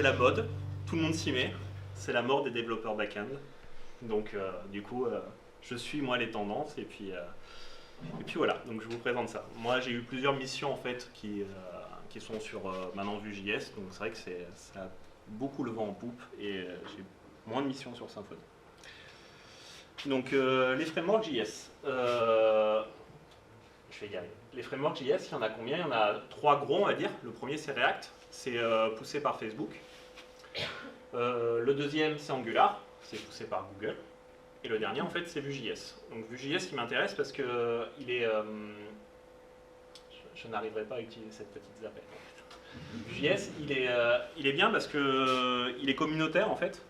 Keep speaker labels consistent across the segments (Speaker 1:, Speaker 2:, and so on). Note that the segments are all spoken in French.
Speaker 1: c'est la mode, tout le monde s'y met, c'est la mort des développeurs back-end. Donc du coup, je suis moi les tendances et puis voilà, donc je vous présente ça. Moi j'ai eu plusieurs missions en fait qui sont sur maintenant Vue.js, donc c'est vrai que ça a beaucoup le vent en poupe et j'ai moins de missions sur Symfony. Donc les frameworks JS, je vais y aller. Les frameworks JS, il y en a combien? Il y en a 3 gros on va dire. Le premier c'est React, c'est poussé par Facebook. Le deuxième c'est Angular, c'est poussé par Google. Et le dernier en fait c'est Vue.js. Donc Vue.js qui m'intéresse parce que il est... je n'arriverai pas à utiliser cette petite zappette. Vue.js il est bien parce que il est communautaire en fait.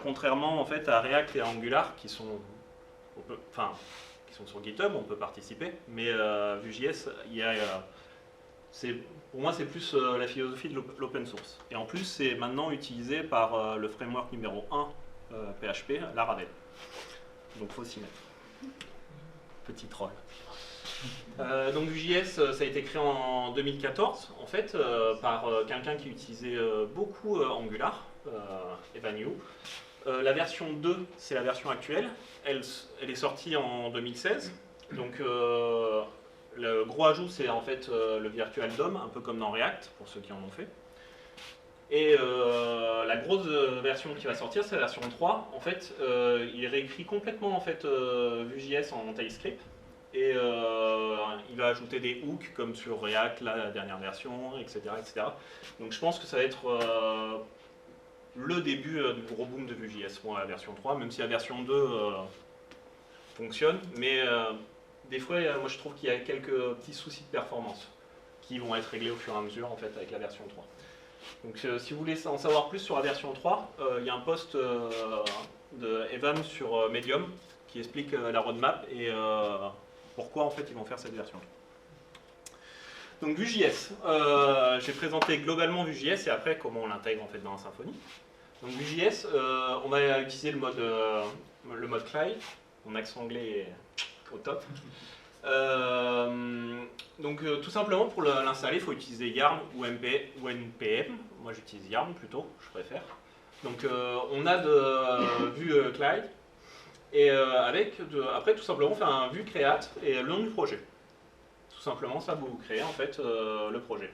Speaker 1: Contrairement en fait à React et à Angular qui sont sur GitHub, on peut participer, mais Vue.js, pour moi c'est plus la philosophie de l'open source. Et en plus c'est maintenant utilisé par le framework numéro 1 PHP, Laravel. Donc faut s'y mettre. Petit troll. Donc Vue.js, ça a été créé en 2014 en fait par quelqu'un qui utilisait beaucoup Angular, Evan You. La version 2, c'est la version actuelle. Elle est sortie en 2016. Donc le gros ajout, c'est en fait le Virtual DOM, un peu comme dans React, pour ceux qui en ont fait. Et la grosse version qui va sortir, c'est la version 3. En fait, il réécrit complètement en fait, Vue.js en TypeScript. Et il va ajouter des hooks comme sur React, la dernière version, etc., etc. Donc je pense que ça va être le début du gros boom de Vue.js pour la version 3, même si la version 2 fonctionne. Mais des fois, moi je trouve qu'il y a quelques petits soucis de performance qui vont être réglés au fur et à mesure en fait, avec la version 3. Donc si vous voulez en savoir plus sur la version 3, il y a un post de Evan sur Medium qui explique la roadmap et pourquoi en fait ils vont faire cette version. Donc Vue.js, j'ai présenté globalement Vue.js et après comment on l'intègre en fait dans Symfony. Donc Vue.js, on va utiliser le mode client, mon accent anglais est au top. Donc tout simplement pour l'installer, il faut utiliser Yarn ou NPM. Moi j'utilise Yarn plutôt, je préfère. Donc on a de Vue client. Et après, tout simplement, on fait un Vue create et le nom du projet. Tout simplement, ça vous créez en fait le projet.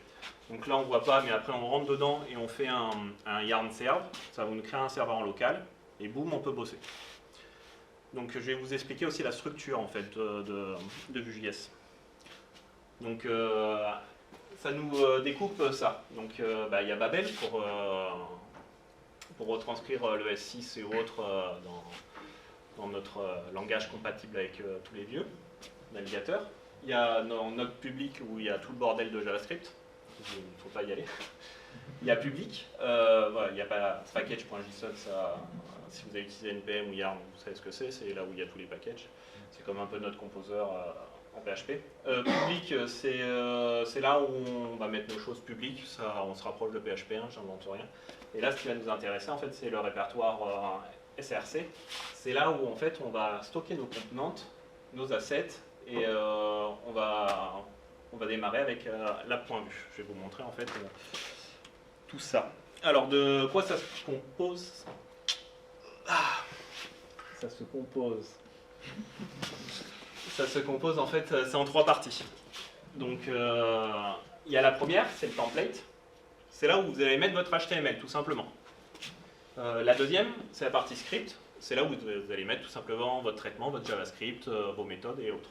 Speaker 1: Donc là, on ne voit pas, mais après, on rentre dedans et on fait un yarn serve. Ça va nous créer un serveur en local et boum, on peut bosser. Donc, je vais vous expliquer aussi la structure en fait de Vue.js. Donc, ça nous découpe ça. Donc, il y a Babel pour retranscrire le S6 et autres dans notre langage compatible avec tous les vieux navigateurs. Il y a notre public où il y a tout le bordel de JavaScript. Il ne faut pas y aller. Il y a public. Voilà, il n'y a pas package.json. Si vous avez utilisé NPM ou Yarn, vous savez ce que c'est. C'est là où il y a tous les packages. C'est comme un peu notre composer en PHP. Public, c'est là où on va mettre nos choses publiques. Ça, on se rapproche de PHP 1, j'invente rien. Et là, ce qui va nous intéresser, en fait, c'est le répertoire SRC. C'est là où en fait on va stocker nos components, nos assets et on va démarrer avec l'app.vue. Je vais vous montrer en fait tout ça. Alors de quoi ça se compose? Ça se compose. Ça se compose en fait, c'est en 3 parties. Donc il y a la première, c'est le template. C'est là où vous allez mettre votre HTML tout simplement. La deuxième, c'est la partie script. C'est là où vous allez mettre tout simplement votre traitement, votre JavaScript, vos méthodes et autres.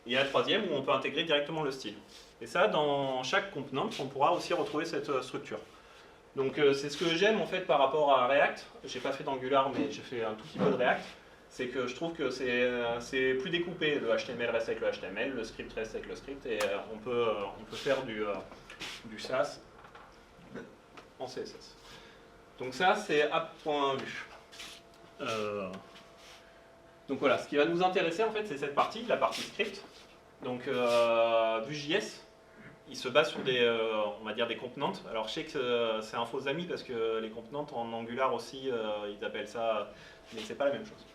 Speaker 1: Et il y a la troisième où on peut intégrer directement le style. Et ça, dans chaque component, on pourra aussi retrouver cette structure. Donc c'est ce que j'aime en fait par rapport à React. J'ai pas fait d'Angular, mais j'ai fait un tout petit peu de React. C'est que je trouve que c'est plus découpé. Le HTML reste avec le HTML, le script reste avec le script, et on peut faire du SAS en CSS. Donc ça, c'est app.vue. Donc voilà, ce qui va nous intéresser en fait, c'est cette partie, la partie script. Donc Vue.js, il se base sur on va dire des components. Alors je sais que c'est un faux ami parce que les components en Angular aussi, ils appellent ça, mais c'est pas la même chose.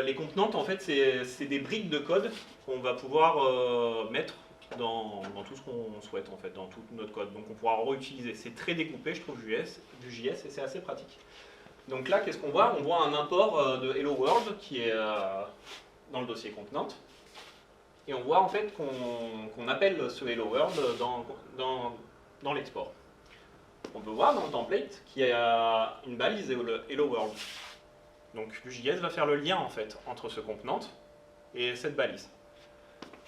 Speaker 1: Les components en fait, c'est des briques de code qu'on va pouvoir mettre dans tout ce qu'on souhaite en fait, dans tout notre code. Donc on pourra réutiliser. C'est très découpé, je trouve, du JS, et c'est assez pratique. Donc là, qu'est-ce qu'on voit? On voit un import de Hello World qui est dans le dossier contenant. Et on voit en fait qu'on appelle ce Hello World dans l'export. On peut voir dans le template qu'il y a une balise Hello World. Donc Vue.js va faire le lien en fait entre ce contenant et cette balise.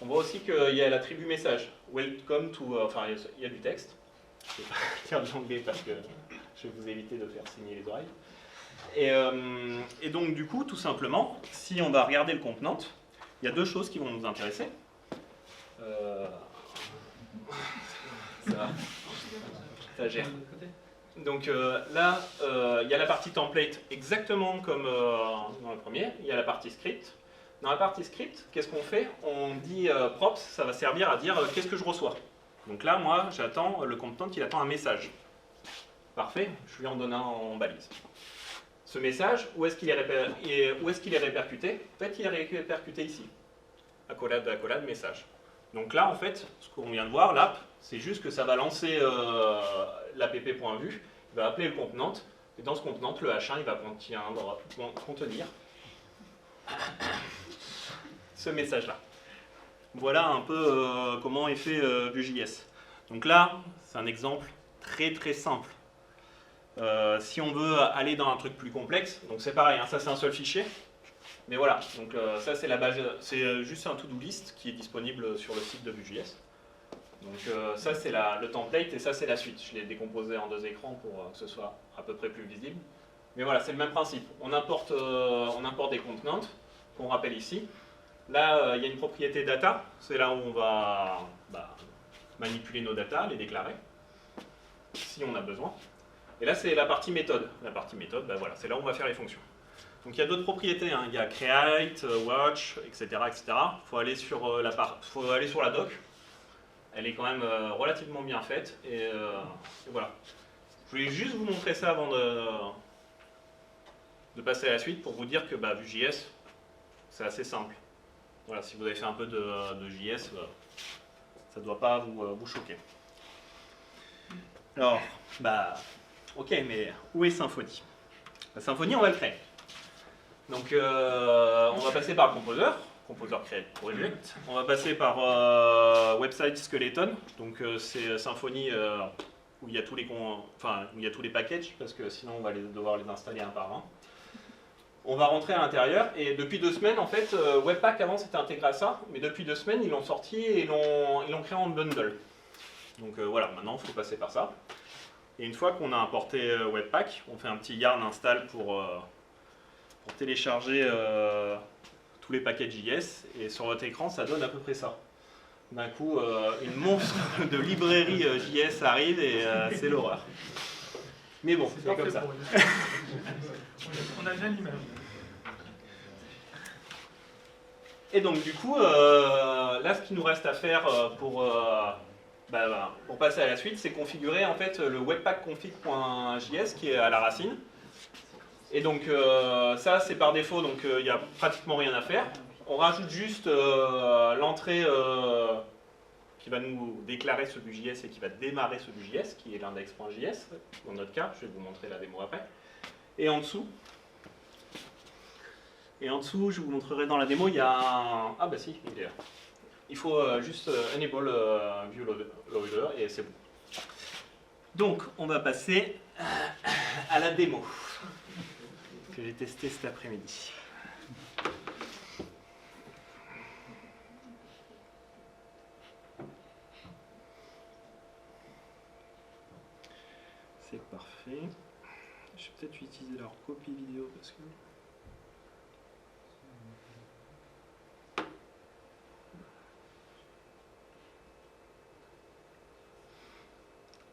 Speaker 1: On voit aussi qu'il y a l'attribut message. Welcome to. Enfin, il y a du texte. Je ne vais pas dire de l'anglais parce que je vais vous éviter de faire saigner les oreilles. Et donc, du coup, tout simplement, si on va regarder le contenant, il y a deux choses qui vont nous intéresser. Ça gère. Donc là, il y a la partie template exactement comme dans le premier. Il y a la partie script. Dans la partie script, qu'est-ce qu'on fait? On dit props, ça va servir à dire qu'est-ce que je reçois. Donc là, moi, j'attends le contenant, il attend un message. Parfait, je lui en donne un en balise. Ce message, où est-ce qu'il est répercuté? En fait, il est répercuté ici. Accolade, message. Donc là, en fait, ce qu'on vient de voir, l'app, c'est juste que ça va lancer l'app.vue, il va appeler le contenant, et dans ce contenant, le H1, il va contenir ce message-là. Voilà un peu comment est fait Vue.js. Donc là, c'est un exemple très très simple. Si on veut aller dans un truc plus complexe, donc c'est pareil, hein, ça c'est un seul fichier. Mais voilà, donc ça c'est la base, c'est juste un to-do list qui est disponible sur le site de Vue.js. Donc ça c'est le template et ça c'est la suite. Je l'ai décomposé en deux écrans pour que ce soit à peu près plus visible. Mais voilà, c'est le même principe. On importe des contenants qu'on rappelle ici. Là, il y a une propriété data, c'est là où on va manipuler nos data, les déclarer, si on a besoin. Et là, c'est la partie méthode. La partie méthode, voilà, c'est là où on va faire les fonctions. Donc il y a d'autres propriétés, hein. Il y a create, watch, etc. Il faut aller sur la doc. Elle est quand même relativement bien faite. Et voilà. Je voulais juste vous montrer ça avant de passer à la suite pour vous dire que Vue.js, c'est assez simple. Voilà, si vous avez fait un peu de JS, ça ne doit pas vous choquer. Alors, ok, mais où est Symfony? La Symfony, on va le créer. Donc, on va passer par le composer create project. On va passer par website skeleton. Donc, c'est Symfony où il y a tous les packages, parce que sinon on va devoir les installer un par un. On va rentrer à l'intérieur et depuis 2 semaines, en fait, Webpack avant c'était intégré à ça, mais depuis 2 semaines ils l'ont sorti et ils l'ont créé en bundle. Donc voilà, maintenant il faut passer par ça. Et une fois qu'on a importé Webpack, on fait un petit yarn install pour télécharger tous les packages JS et sur votre écran ça donne à peu près ça. D'un coup, une monstre de librairie JS arrive et c'est l'horreur. Mais bon, c'est comme ça.
Speaker 2: On a bien l'image.
Speaker 1: Et donc du coup, là ce qu'il nous reste à faire pour passer à la suite, c'est configurer en fait le webpack-config.js qui est à la racine. Et donc ça c'est par défaut, donc il n'y a pratiquement rien à faire. On rajoute juste l'entrée qui va nous déclarer ce Vue.js et qui va démarrer ce Vue.js, qui est l'index.js, dans notre cas, je vais vous montrer la démo après. Et en dessous, je vous montrerai dans la démo, il y a un... Ah bah si, il est là. Il faut juste enable view loader et c'est bon. Donc, on va passer à la démo que j'ai testée cet après-midi. C'est parfait. Je vais peut-être utiliser leur copie vidéo parce que...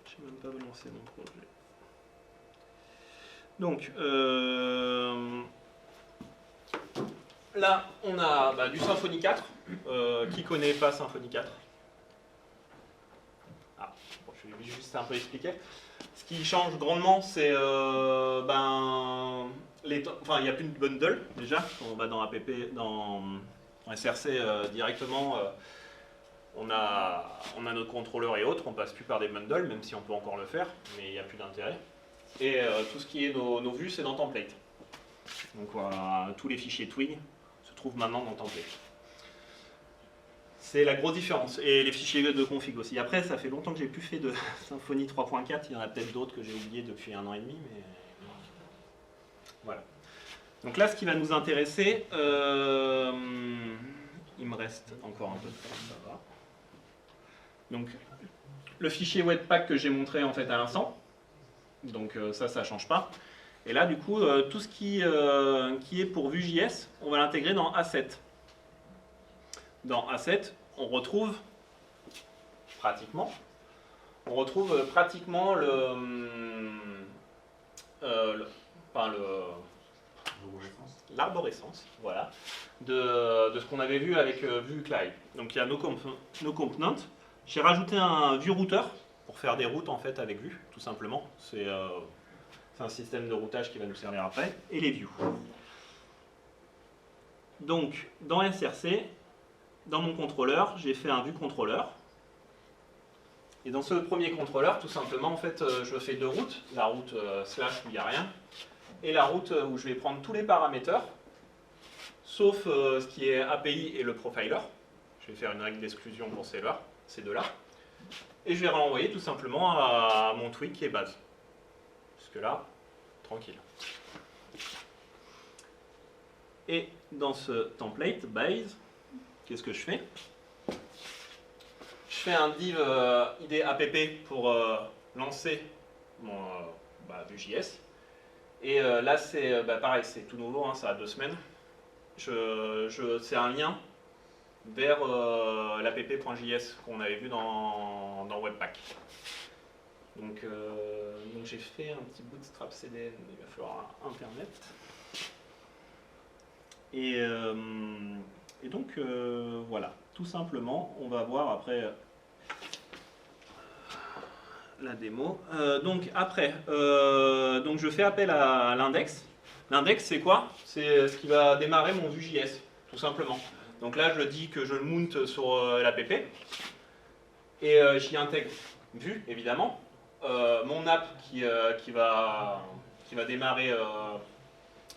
Speaker 1: Je n'ai même pas lancé mon projet. Donc, là, on a du Symfony 4. Qui connaît pas Symfony 4? Bon, je vais juste un peu expliquer. Ce qui change grandement, c'est il n'y a plus de bundle déjà. On va dans app, dans SRC directement. on a notre contrôleur et autres, on passe plus par des bundles, même si on peut encore le faire, mais il n'y a plus d'intérêt. Et tout ce qui est nos vues, c'est dans template. Donc voilà, tous les fichiers Twig se trouvent maintenant dans template. C'est la grosse différence. Et les fichiers de config aussi. Après, ça fait longtemps que j'ai plus fait de Symfony 3.4. Il y en a peut-être d'autres que j'ai oubliés depuis 1 an et demi, mais voilà. Donc là, ce qui va nous intéresser, il me reste encore un peu de temps, ça va. Donc, le fichier Webpack que j'ai montré en fait à l'instant. Donc ça ne change pas. Et là, du coup, tout ce qui est pour Vue.js, on va l'intégrer dans Asset. Dans Asset, on retrouve pratiquement l'arborescence, voilà, de ce qu'on avait vu avec Vue Clive. Donc il y a nos components. J'ai rajouté un Vue router pour faire des routes en fait avec Vue, tout simplement. C'est un système de routage qui va nous servir après. Et les views. Donc dans SRC, dans mon contrôleur, j'ai fait un Vue contrôleur. Et dans ce premier contrôleur, tout simplement, en fait, je fais 2 routes. La route slash où il n'y a rien, et la route où je vais prendre tous les paraméteurs, sauf ce qui est API et le profiler. Je vais faire une règle d'exclusion pour ces deux-là. Et je vais renvoyer tout simplement à mon Twig qui est base. Jusque là, tranquille. Et dans ce template base, qu'est-ce que je fais? Je fais un div id app pour lancer mon Vue.js. Et là, c'est pareil, c'est tout nouveau, hein, ça a 2 semaines. C'est un lien vers l'app.js qu'on avait vu dans Webpack. Donc j'ai fait un petit bootstrap CDN, il va falloir Internet. Et donc voilà, tout simplement, on va voir après la démo. Donc après, donc je fais appel à l'index. L'index, c'est quoi? C'est ce qui va démarrer mon Vue.js, tout simplement. Donc là, je dis que je le mount sur l'app et j'y intègre Vue, évidemment. Mon app qui va démarrer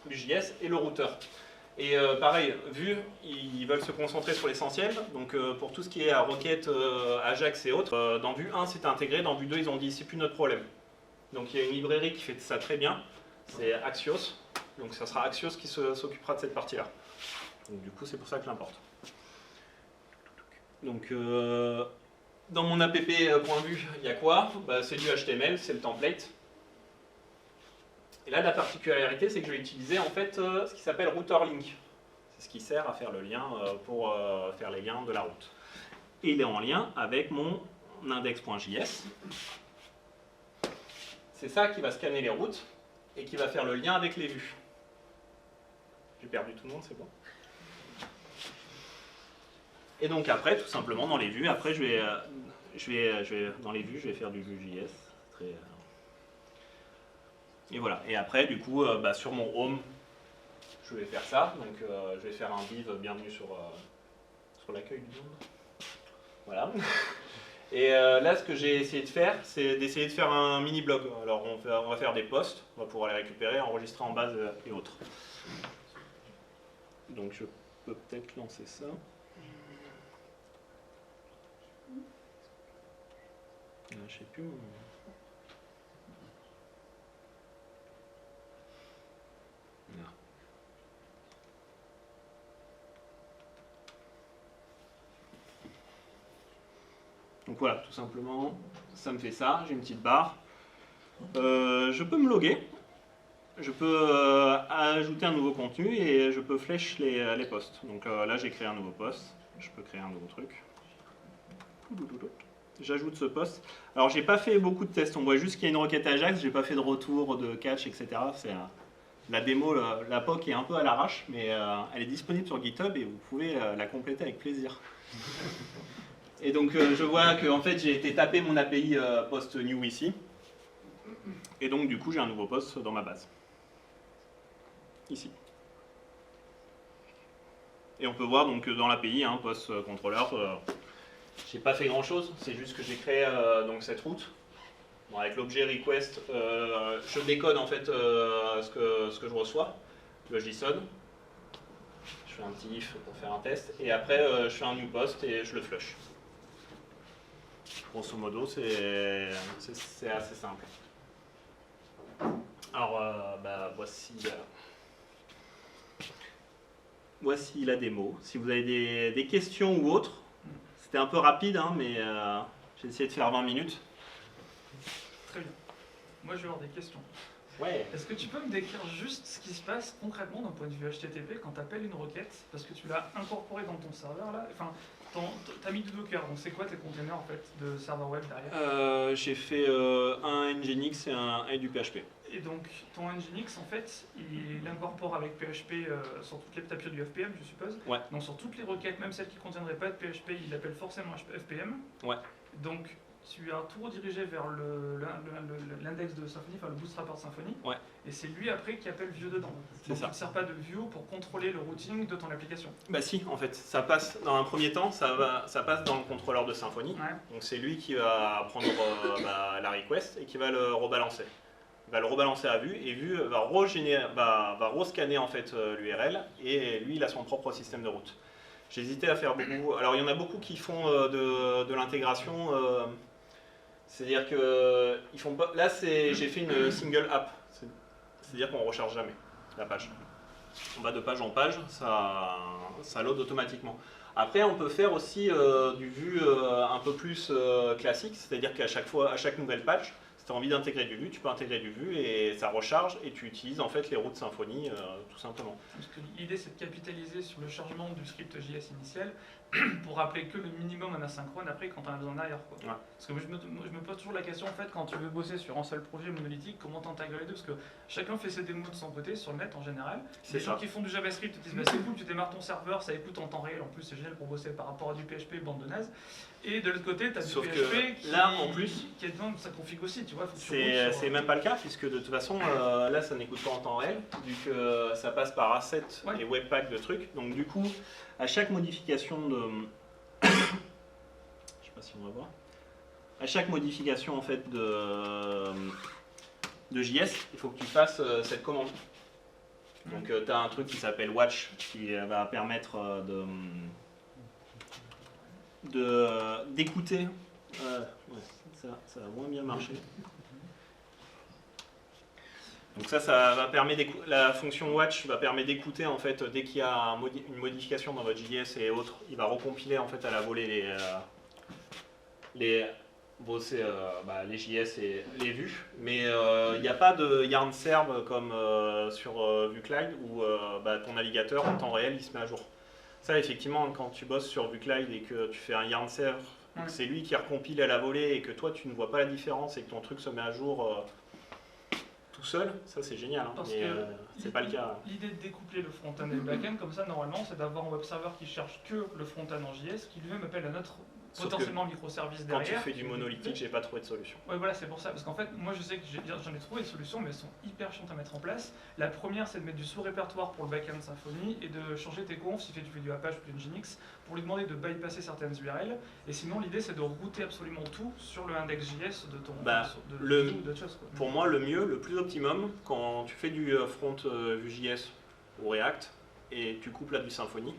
Speaker 1: Vue.js et le routeur. Et pareil, Vue, ils veulent se concentrer sur l'essentiel. Donc pour tout ce qui est à requête, Ajax et autres, dans Vue 1 c'est intégré, dans Vue 2 ils ont dit c'est plus notre problème. Donc il y a une librairie qui fait ça très bien, c'est Axios. Donc ça sera Axios qui s'occupera de cette partie-là. Donc du coup c'est pour ça que je l'importe. Donc dans mon app.vue, il y a quoi? C'est du HTML, c'est le template. Et là, la particularité, c'est que je vais utiliser en fait ce qui s'appelle router link. C'est ce qui sert à faire le lien pour faire les liens de la route. Et il est en lien avec mon index.js. C'est ça qui va scanner les routes et qui va faire le lien avec les vues. J'ai perdu tout le monde, c'est bon. Et donc après, tout simplement dans les vues, après je vais dans les vues, je vais faire du Vue.js. Et voilà. Et après, du coup, sur mon home, je vais faire ça. Donc, je vais faire un div bienvenue sur l'accueil du monde. Voilà. Et là, ce que j'ai essayé de faire, c'est d'essayer de faire un mini blog. Alors, on va faire des posts, on va pouvoir les récupérer, enregistrer en base et autres. Donc, je peux peut-être lancer ça. Je sais plus. Donc voilà, tout simplement, ça me fait ça, j'ai une petite barre. Je peux me loguer, je peux ajouter un nouveau contenu et je peux flèche les posts. Donc là, j'ai créé un nouveau post, je peux créer un nouveau truc. J'ajoute ce post. Alors, j'ai pas fait beaucoup de tests, on voit juste qu'il y a une requête Ajax, j'ai pas fait de retour, de catch, etc. La démo, la POC est un peu à l'arrache, mais elle est disponible sur GitHub et vous pouvez la compléter avec plaisir. Et donc je vois que en fait, j'ai été taper mon API post new ici. Et donc du coup, j'ai un nouveau post dans ma base. Ici. Et on peut voir donc dans l'API, post controller, J'ai pas fait grand chose, c'est juste que j'ai créé donc cette route. Bon, avec l'objet request, je décode en fait ce que je reçois, le JSON. Je fais un petit if pour faire un test, et après je fais un new post et je le flush. Grosso modo, c'est assez simple. Alors, voici la démo. Si vous avez des questions ou autres, c'était un peu rapide, hein, mais j'ai essayé de faire 20 minutes.
Speaker 2: Très bien. Moi, je vais avoir des questions.
Speaker 1: Ouais.
Speaker 2: Est-ce que tu peux me décrire juste ce qui se passe concrètement d'un point de vue HTTP quand tu appelles une requête, parce que tu l'as incorporé dans ton serveur là, enfin, tu as mis du Docker, donc c'est quoi tes containers en fait de serveur web derrière?
Speaker 1: J'ai fait un Nginx et du PHP.
Speaker 2: Et donc ton Nginx en fait, il incorpore avec PHP sur toutes les tapis du FPM, je suppose.
Speaker 1: Ouais.
Speaker 2: Donc sur toutes les requêtes, même celles qui ne contiendraient pas de PHP, il appelle forcément FPM.
Speaker 1: Ouais.
Speaker 2: Donc tu as tout redirigé vers l'index de Symfony, enfin le bootstrapper de Symfony.
Speaker 1: Ouais.
Speaker 2: Et c'est lui après qui appelle Vue dedans. Donc ça. Tu ne sers pas de Vue pour contrôler le routing de ton application.
Speaker 1: Bah si, en fait, ça passe dans un premier temps, ça passe dans le contrôleur de Symfony.
Speaker 2: Ouais.
Speaker 1: Donc c'est lui qui va prendre la request et qui va le rebalancer. Il va le rebalancer à Vue et Vue va rescanner en fait l'URL et lui il a son propre système de route. J'ai hésité à faire beaucoup. Alors il y en a beaucoup qui font de l'intégration. C'est-à-dire que ils font pas. Là j'ai fait une single app. C'est-à-dire qu'on ne recharge jamais la page. On va de page en page, ça load automatiquement. Après, on peut faire aussi du Vue un peu plus classique, c'est-à-dire qu'à chaque nouvelle page, si tu as envie d'intégrer du Vue, tu peux intégrer du Vue et ça recharge et tu utilises en fait les routes Symfony tout simplement.
Speaker 2: Parce que l'idée c'est de capitaliser sur le chargement du script JS initial pour rappeler que le minimum en asynchrone après quand on a besoin derrière. Quoi.
Speaker 1: Ouais.
Speaker 2: Parce que moi, je me pose toujours la question en fait quand tu veux bosser sur un seul projet monolithique, comment t'intègres les deux? Parce que chacun fait ses démos de son côté sur le net en général. Les gens qui font du JavaScript te disent bah, c'est cool, tu démarres ton serveur, ça écoute en temps réel, en plus c'est génial pour bosser par rapport à du PHP, bande de naze. Et de l'autre côté, tu as du PHP qui est besoin de sa config aussi, tu vois.
Speaker 1: C'est même pas le cas puisque de toute façon là ça n'écoute pas en temps réel vu que ça passe par asset et webpack de trucs. Donc du coup, à chaque modification de je sais pas si on va voir. À chaque modification en fait de JS, il faut que tu fasses cette commande. Donc tu as un truc qui s'appelle watch qui va permettre d'écouter. Ça va moins bien marcher. Donc ça va permettre la fonction watch va permettre d'écouter en fait dès qu'il y a une modification dans votre JS et autres, il va recompiler en fait à la volée les JS et les vues, mais il n'y a pas de yarn serve comme sur VueClide où ton navigateur en temps réel il se met à jour. Ça effectivement quand tu bosses sur VueClide et que tu fais un yarn serve, que c'est lui qui recompile à la volée et que toi tu ne vois pas la différence et que ton truc se met à jour tout seul, ça c'est génial, hein, mais c'est pas le cas.
Speaker 2: L'idée de découpler le front-end et le back-end comme ça normalement c'est d'avoir un web server qui cherche que le front-end en JS qui lui-même appelle un autre potentiellement microservice derrière.
Speaker 1: Quand tu fais du monolithique, j'ai pas trouvé de solution.
Speaker 2: Ouais voilà, c'est pour ça, parce qu'en fait moi je sais que j'en ai trouvé des solutions mais elles sont hyper chiantes à mettre en place. La première c'est de mettre du sous-répertoire pour le back-end Symfony et de changer tes confs si tu fais du Apache ou du Nginx pour lui demander de bypasser certaines URL. Et sinon l'idée c'est de router absolument tout sur le index.js de ton ou d'autres choses. Quoi.
Speaker 1: Pour moi le mieux, le plus optimum, quand tu fais du front Vue.js ou React et tu couples là du Symfony,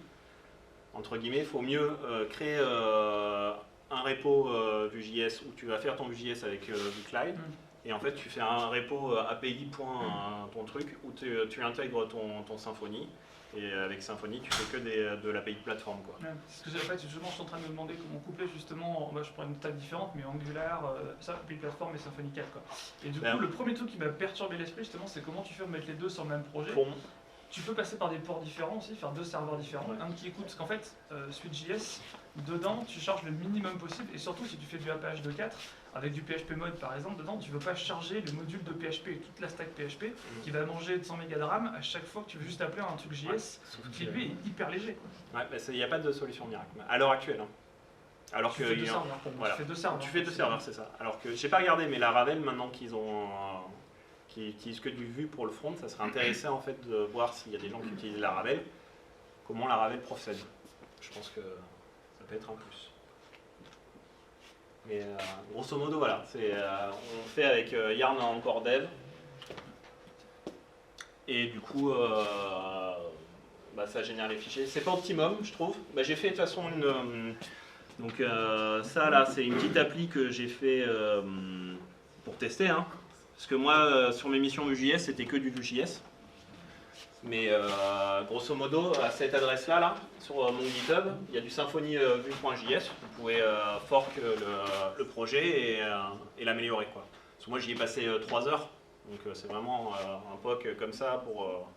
Speaker 1: entre guillemets, il faut mieux créer un repo Vue.js où tu vas faire ton Vue.js avec VueClide et en fait tu fais un repo API. Ton truc où tu intègres ton Symfony et avec Symfony tu fais que de l'API de plateforme. Quoi.
Speaker 2: Ouais, parce que justement, je suis en train de me demander comment coupler justement, je prends une table différente mais Angular, API plateforme et Symfony 4. Quoi. Et du coup le premier truc qui m'a perturbé l'esprit justement c'est comment tu fais pour mettre les deux sur le même projet. Tu peux passer par des ports différents aussi, faire deux serveurs différents, un qui écoute, parce qu'en fait, Switch.js, dedans, tu charges le minimum possible, et surtout si tu fais du APH 2.4, avec du PHP mode par exemple, dedans, tu ne veux pas charger le module de PHP et toute la stack PHP, qui va manger 100 mégas de RAM à chaque fois que tu veux juste appeler un truc JS, qui lui est hyper léger.
Speaker 1: Ouais, il n'y a pas de solution miracle, à l'heure actuelle. Hein. Alors
Speaker 2: tu fais deux serveurs, voilà. Tu fais deux serveurs.
Speaker 1: Tu fais deux serveurs, c'est ça. Alors que j'ai pas regardé, mais la Ravel, maintenant qu'ils ont... qui utilisent que du Vue pour le front, ça serait intéressant en fait de voir s'il y a des gens qui utilisent la Ravel, comment la Ravel procède. Je pense que ça peut être un plus. Mais grosso modo, voilà, on fait avec Yarn encore dev. Et du coup, ça génère les fichiers. C'est pas optimum, je trouve. J'ai fait de toute façon une... donc ça là, c'est une petite appli que j'ai fait pour tester. Hein. Parce que moi, sur mes missions Vue.js, c'était que du Vue.js. Mais grosso modo, à cette adresse-là, là, sur mon GitHub, il y a du Symfony Vue.js. Vous pouvez fork le projet et l'améliorer, quoi. Parce que moi, j'y ai passé 3 heures. Donc c'est vraiment un POC comme ça pour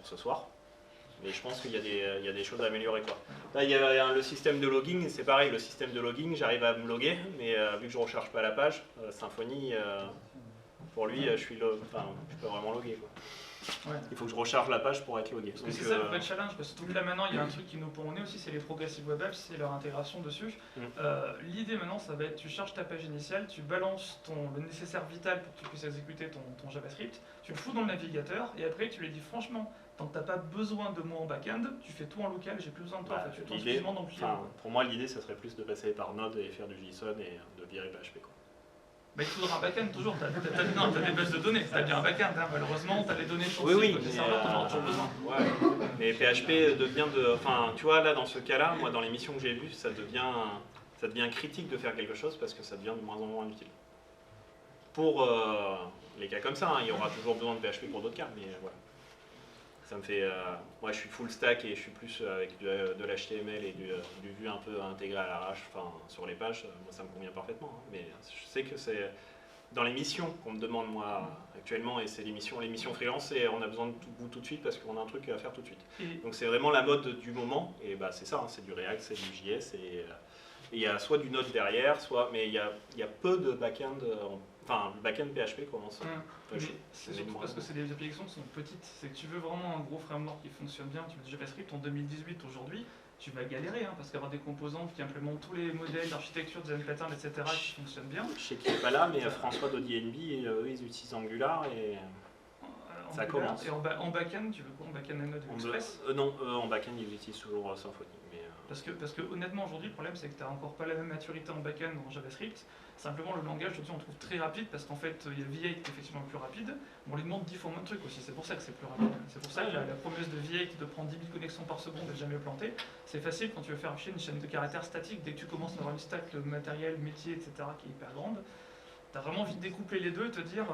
Speaker 1: ce soir. Mais je pense qu'il y a des choses à améliorer, quoi. Là, il y a le système de logging, c'est pareil, le système de logging, j'arrive à me loguer, mais vu que je ne recharge pas la page, Symfony, pour lui, je peux vraiment loguer, quoi.
Speaker 2: Ouais.
Speaker 1: Il faut que je recharge la page pour être logué.
Speaker 2: C'est ça le vrai challenge, parce que là maintenant il y a un truc qui nous pond au nez aussi, c'est les Progressive Web Apps et leur intégration dessus. L'idée maintenant ça va être, tu charges ta page initiale, tu balances le nécessaire vital pour que tu puisses exécuter ton JavaScript, tu le fous dans le navigateur et après tu lui dis franchement, tant que tu n'as pas besoin de moi en back-end, tu fais tout en local, j'ai plus besoin de toi, tu fais exclusivement dans le client.
Speaker 1: Pour moi l'idée ça serait plus de passer par Node et faire du JSON et de virer PHP, quoi.
Speaker 2: Il faudra un back-end toujours, tu as des bases de données, tu as bien un back-end, hein. Malheureusement tu as les données sur le site, des serveurs, tu en auras toujours besoin.
Speaker 1: Ouais. Mais PHP devient tu vois là dans ce cas-là, moi dans les missions que j'ai vues, ça devient critique de faire quelque chose parce que ça devient de moins en moins utile. Pour les cas comme ça, hein, il y aura toujours besoin de PHP pour d'autres cas, mais voilà. Ça me fait, moi je suis full stack et je suis plus avec de l'HTML et du Vue un peu intégré à l'arrache, sur les pages, moi ça me convient parfaitement. Hein. Mais je sais que c'est dans les missions qu'on me demande moi actuellement, et c'est les missions freelance, et on a besoin de tout bout tout de suite parce qu'on a un truc à faire tout de suite. Donc c'est vraiment la mode du moment, et c'est ça, hein, c'est du React, c'est du JS, et il y a soit du Node derrière, mais il y a peu de back-end. Le back-end PHP commence.
Speaker 2: C'est surtout parce que c'est des applications qui sont petites. C'est que tu veux vraiment un gros framework qui fonctionne bien. Tu veux du JavaScript en 2018 aujourd'hui, tu vas galérer parce qu'avoir des composantes qui implémentent tous les modèles d'architecture, design pattern, etc. qui fonctionnent bien.
Speaker 1: Je sais qu'il n'est pas là, mais François d'ODNB, eux ils utilisent Angular et ça commence.
Speaker 2: Et en back-end, tu veux quoi? En back-end Node Express?
Speaker 1: Non, en back-end ils utilisent toujours Symfony.
Speaker 2: Parce que honnêtement aujourd'hui le problème c'est que tu n'as encore pas la même maturité en back-end en JavaScript. Simplement le langage aujourd'hui on trouve très rapide parce qu'en fait il y a V8 qui est effectivement plus rapide, mais on lui demande 10 fois moins de trucs aussi, c'est pour ça que c'est plus rapide. C'est pour ça que la promesse de V8 de prendre 10 000 connexions par seconde n'est jamais plantée. C'est facile quand tu veux faire une chaîne de caractères statique, dès que tu commences à avoir une stack, le matériel, métier, etc. qui est hyper grande. T'as vraiment envie de découpler les deux et te dire,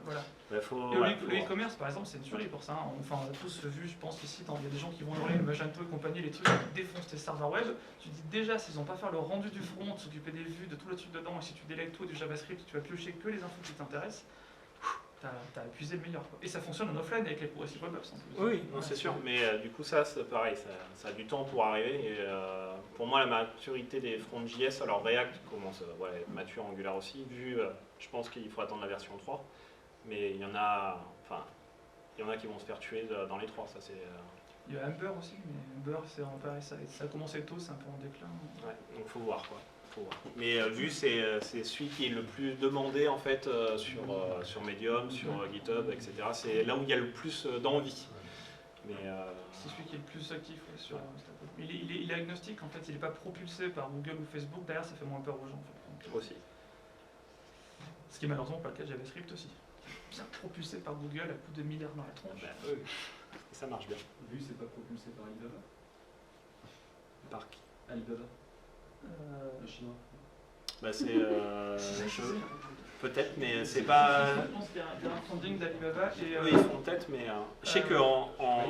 Speaker 2: voilà. Le e-commerce, par exemple, c'est une tuerie pour ça. Hein. Enfin, on a tous vu, je pense qu'ici, il y a des gens qui vont hurler, Magento et compagnie, les trucs qui défoncent tes serveurs web. Tu te dis déjà, s'ils n'ont pas fait le rendu du front, s'occuper des vues, de tout le truc dedans, et si tu délègues tout du JavaScript, tu vas piocher que les infos qui t'intéressent, t'as épuisé le meilleur. Quoi. Et ça fonctionne en offline avec les Progressive Web Apps.
Speaker 1: Oui, c'est sûr, mais du coup, ça, c'est pareil, ça a du temps pour arriver. Et, pour moi, la maturité des fronts JS, alors React commence à être mature, Angular aussi, je pense qu'il faut attendre la version 3, mais il y en a qui vont se faire tuer dans les 3, ça c'est...
Speaker 2: Il y a Ember aussi, mais Ember, c'est pareil, ça a commencé tôt, c'est un peu en déclin.
Speaker 1: Ouais, donc faut voir quoi. Mais Vue, c'est celui qui est le plus demandé en fait sur Medium, sur GitHub, etc. C'est là où il y a le plus d'envie.
Speaker 2: C'est celui qui est le plus actif sur il est agnostique en fait, il n'est pas propulsé par Google ou Facebook, d'ailleurs ça fait moins peur aux gens en fait. Donc,
Speaker 1: aussi.
Speaker 2: Ce qui est malheureusement pas le cas de JavaScript aussi. Bien propulsé par Google à coup de milliards dans la tronche.
Speaker 1: Oui. Et ça marche bien.
Speaker 3: Vue, c'est pas propulsé par Alibaba?
Speaker 1: Par qui?
Speaker 3: Alibaba. Le chinois.
Speaker 1: Peut-être, mais c'est pas...
Speaker 2: Je pense qu'il y a un funding d'Alibaba et...
Speaker 1: Oui, ils font peut-être, mais je sais que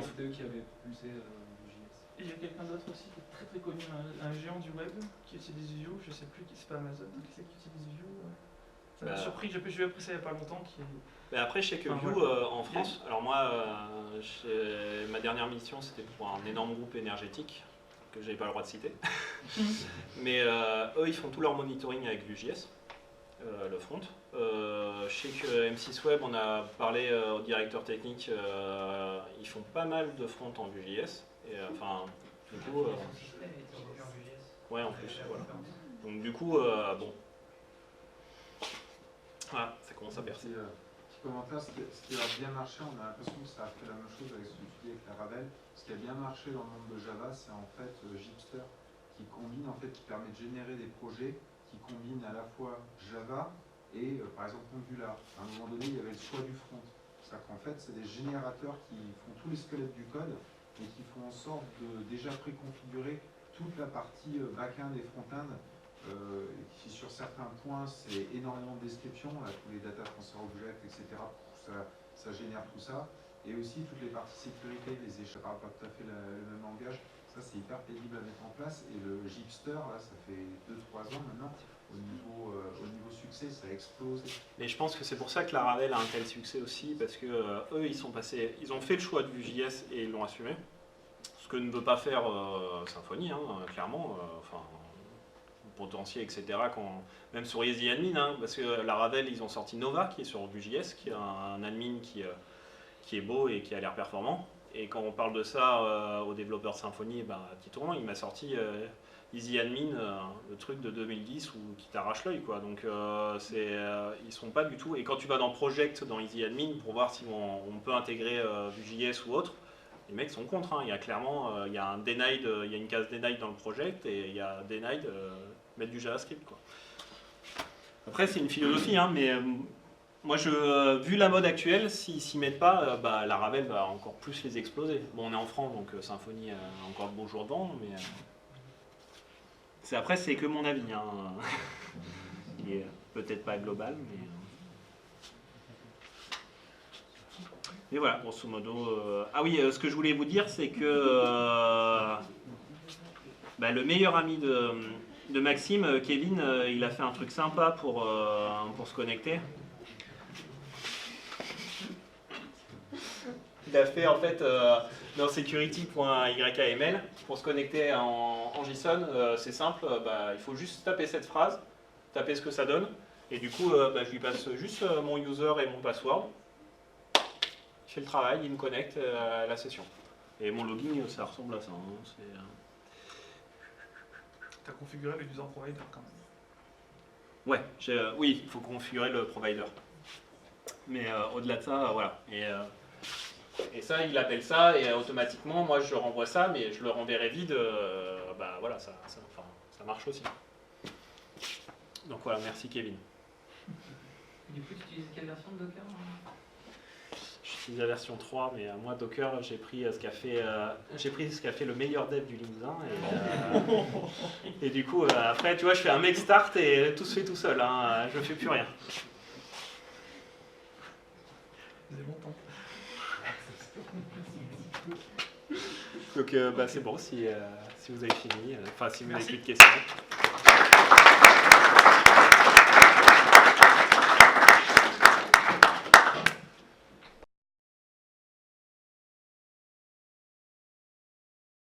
Speaker 3: c'était eux qui avaient propulsé Vue.js.
Speaker 2: Et il y a quelqu'un d'autre aussi qui est très très connu, un géant du web qui utilise Vue, je sais plus, c'est pas Amazon, qui c'est qui utilise Vue. Ça m'a surpris, j'ai vu après ça il n'y a pas longtemps.
Speaker 1: Mais après, je sais que Vue en France, alors moi, ma dernière mission c'était pour un énorme groupe énergétique que je n'avais pas le droit de citer. Mais eux, ils font tout leur monitoring avec Vue.js, le front. Je sais que M6 Web, on a parlé au directeur technique, ils font pas mal de front en Vue.js. Et du coup... ouais, en plus, voilà. Donc du coup, bon... Voilà, ça commence à percer.
Speaker 4: Petit commentaire, ce qui a bien marché, on a l'impression que ça a fait la même chose avec ce que tu dis avec la Ravel. Ce qui a bien marché dans le monde de Java, c'est en fait Gipster, qui combine, en fait, qui permet de générer des projets, qui qui combine à la fois Java et par exemple Angular. À un moment donné, il y avait le choix du front. C'est-à-dire qu'en fait, c'est des générateurs qui font tous les squelettes du code et qui font en sorte de déjà préconfigurer toute la partie back-end et front-end, qui sur certains points, c'est énormément de descriptions, là, tous les data transfer objects, etc. Ça génère tout ça. Et aussi toutes les parties sécurité, les échelles, pas tout à fait le même langage. Ça, c'est hyper pénible à mettre en place. Et le Gipster, là, ça fait 2-3 ans maintenant. Au niveau succès, ça a explosé.
Speaker 1: Mais je pense que c'est pour ça que Laravel a un tel succès aussi, parce que eux, ils ont fait le choix du JS et ils l'ont assumé. Ce que ne veut pas faire Symfony, hein, clairement. Potentiel, etc. Même sur Easy Admin, hein, parce que Laravel, ils ont sorti Nova, qui est sur Vue.js, qui est un admin qui est beau et qui a l'air performant. Et quand on parle de ça aux développeurs Symfony, à petit tournant, il m'a sorti Easy Admin, le truc de 2010 qui t'arrache l'œil, quoi. Donc ils sont pas du tout. Et quand tu vas dans Project, dans Easy Admin, pour voir si on peut intégrer Vue.js ou autre, les mecs sont contre. Hein. Il y a clairement, il y a un denied, il y a une case denied dans le project et il y a denied mettre du JavaScript, quoi. Après, c'est une philosophie, hein, mais moi, vu la mode actuelle, s'ils s'y mettent pas, Laravel va encore plus les exploser. Bon, on est en France, donc Symfony a encore de beaux jours devant, mais après, c'est que mon avis. Hein. Il est peut-être pas global, mais... Et voilà, grosso modo... Ah oui, ce que je voulais vous dire, c'est que le meilleur ami de Maxime, Kevin, il a fait un truc sympa pour se connecter. Il a fait en fait dans security.yml pour se connecter en JSON, c'est simple, il faut juste taper cette phrase, taper ce que ça donne, et du coup je lui passe juste mon user et mon password. Je fais le travail, il me connecte à la session. Et mon login, ça ressemble à ça. Hein,
Speaker 2: tu as configuré le user provider quand même.
Speaker 1: Ouais, oui, il faut configurer le provider. Mais au-delà de ça, voilà. Et ça, il appelle ça, et automatiquement, moi je renvoie ça, mais je le renverrai vide. Voilà, ça marche aussi. Donc voilà, merci Kevin.
Speaker 5: Du coup, tu utilises quelle version de Docker?
Speaker 1: J'utilise la version 3, mais moi Docker, j'ai pris ce qu'a fait le meilleur dev du Limousin. Et du coup, après, tu vois, je fais un make start et tout se fait tout seul. Hein, je ne fais plus rien.
Speaker 2: C'est bon temps.
Speaker 1: Donc c'est bon si vous avez fini. Enfin, si vous n'avez plus de questions.